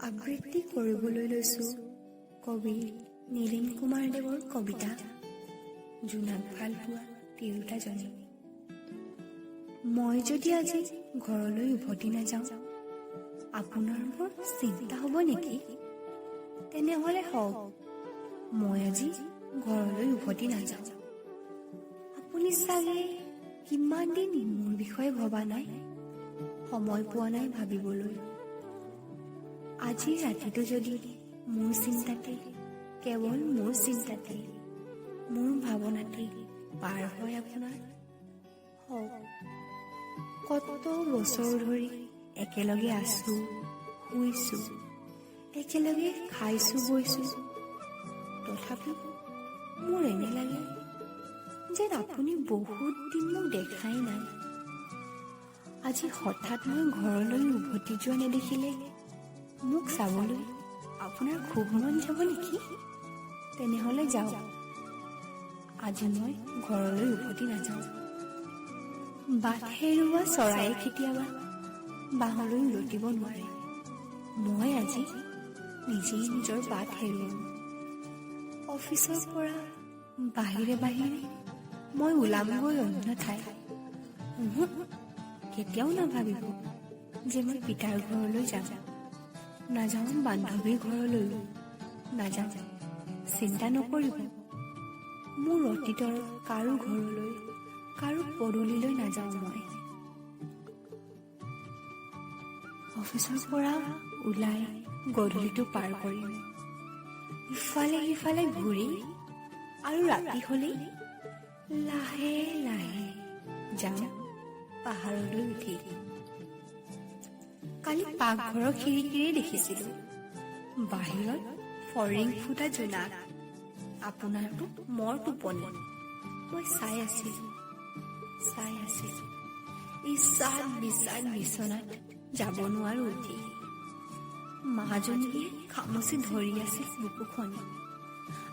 আবৃত্তি কৰিবলৈ লৈছোঁ কবি নীলিম কুমাৰ দেৱৰ কবিতা জোনাক ভাল পোৱা তিৰোতাজনী। মই যদি আজি ঘৰলৈ উভতি নাযাওঁ, আপোনাৰ বৰ চিন্তা হ'ব নেকি? তেনেহ'লে হওক, মই আজি ঘৰলৈ উভতি নাযাওঁ। আপুনি চাগে কিমান দিন মোৰ বিষয়ে ভবা নাই, সময় পোৱা নাই ভাবিবলৈ। আজি ৰাতিটো যদি মোৰ চিন্তাতে, কেৱল মোৰ চিন্তাতে, মোৰ ভাৱনাতে পাৰ হয় আপোনাৰ, হওক। কত বছৰ ধৰি একেলগে আছো, শুইছো, একেলগে খাইছো বৈছো, তথাপি মোৰ এনে লাগে যেন আপুনি বহুত দিন মোক দেখাই নাই। আজি হঠাৎ মই ঘৰলৈ উভতি যোৱা নেদেখিলে মোক চাবলৈ আপোনাৰ খুব মন যাব নেকি? তেনেহ'লে যাওক, আজি মই ঘৰলৈ উভতি নাযাওঁ। বাট হেৰুৱা চৰায়ে কেতিয়াবা বাঁহলৈ উলটিব নোৱাৰে। মই আজি নিজেই নিজৰ বাট হেৰুৱাম। অফিচৰ পৰা বাহিৰে বাহিৰে মই ওলামগৈ অন্য ঠাই। কেতিয়াও নাভাবিব যে মই পিতাৰ ঘৰলৈ যাম। নাযাওঁ বান্ধৱীৰ ঘৰলৈও, নাযাওঁ, চিন্তা নকৰিব। মোৰ অতীতৰ কাৰো ঘৰলৈ, কাৰো পদূলিলৈ নাযাওঁ মই। অফিচৰ পৰা ওলাই গধূলিটো পাৰ কৰিম, ইফালে সিফালে ঘূৰি, আৰু ৰাতি হ'লেই লাহে লাহে যাম পাহাৰলৈ উঠি। কালি পাকঘৰৰ খিৰিকীৰে দেখিছিলো বাহিৰত ফৰিং ফুটা জোনাক। আপোনাৰতো মোৰ টোপনি। মই চাই আছিলো। ইচ্ছাত বিচাত বিচনাত যাব নোৱাৰো উঠি। মাজনীয়ে খামুচি ধৰি আছিল বুকুখনি।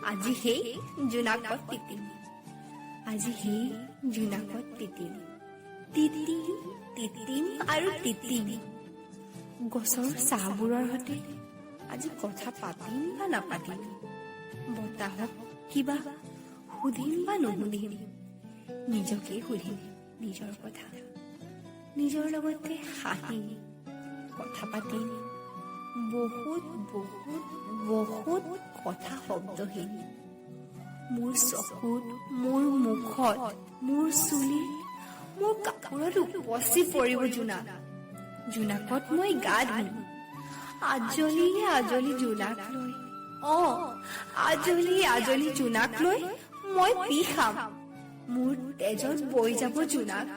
আজি সেই জোনাকত তিতিম, আজি সেই জোনাকত তিতিম, তিতিম আৰু তিতিম। গছৰ চাহবোৰৰ সৈতে আজি কথা পাতিম বা নাপাতিম, বতাহক কিবা সুধিম বা নুসুধিম, নিজকে সুধিম নিজৰ কথা, নিজৰ লগতে হাঁহিম, কথা পাতিম, বহুত বহুত বহুত কথা শব্দহীন। মোৰ চকুত, মোৰ মুখত, মোৰ চুলিত, মোৰ কাপোৰত উপচি পৰিব জোনাক। জোনাকত মই গা ধুম, আজলি আজলি জোনাক লৈ, আজলি জোনাক লৈ মই পি খাম। মোৰ তেজত বৈ যাব জোনাক,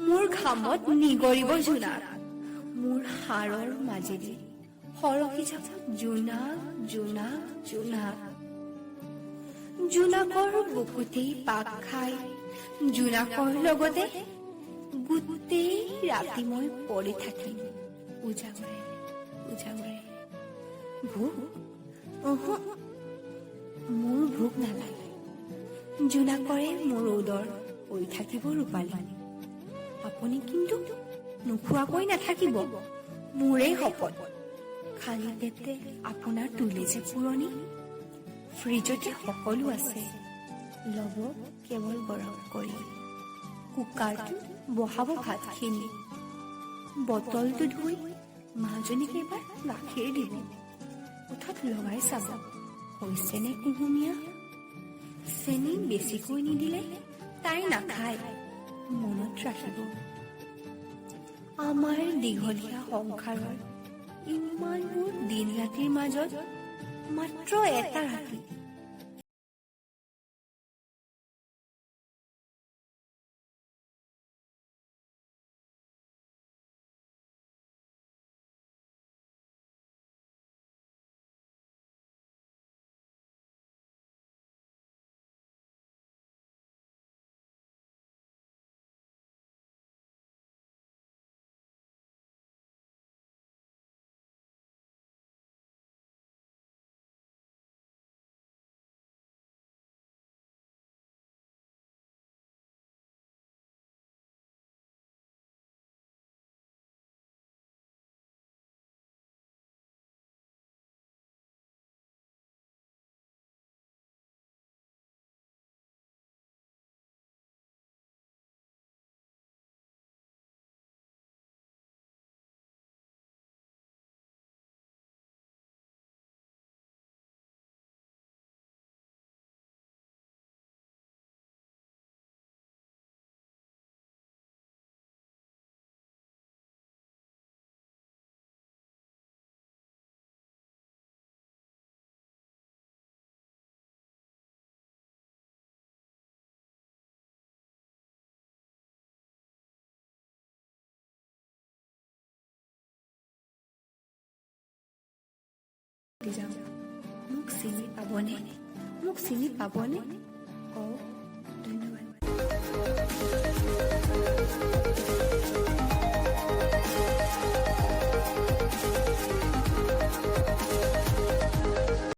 মোৰ ঘামত নিগৰিব জোনাক, মোৰ হাড়ৰ মাজেদি সৰকি যাব জোনাক, জোনাক, জোনাক। জোনাকৰ বুকুতেই পাক খাই, জোনাকৰ লগতে গোটেই ৰাতি মই পৰি থাকিম উজাগৰে উজাগৰে। ভোক? মোৰ ভোক নালাগে। জোনাকৰে মোৰ উদৰ হৈ থাকিব ৰূপালী। আপুনি কিন্তু নোখোৱাকৈ নাথাকিব, মোৰেই শপত। খালী পেটে আপোনাৰ তুলি যে পুৰণি, ফ্ৰিজতে সকলো আছে, ল'ব কেৱল গৰম কৰি। কুকাৰটো বহাব ভাতখিনি, বটলটো ধুই মাজনীক এবাৰ গাখীৰ দিব, ওঠত লগাই চাব হৈছেনে কুহুমীয়া। চেনি বেছিকৈ নিদিলে তাই নাখায়, মনত ৰাখিব। আমাৰ দীঘলীয়া সংসাৰৰ ইমানবোৰ দিন ৰাতিৰ মাজত মাত্ৰ এটা ৰাতি উভতি যাওঁ। মোক চিনি পাবনে? মোক চিনি পাবনে?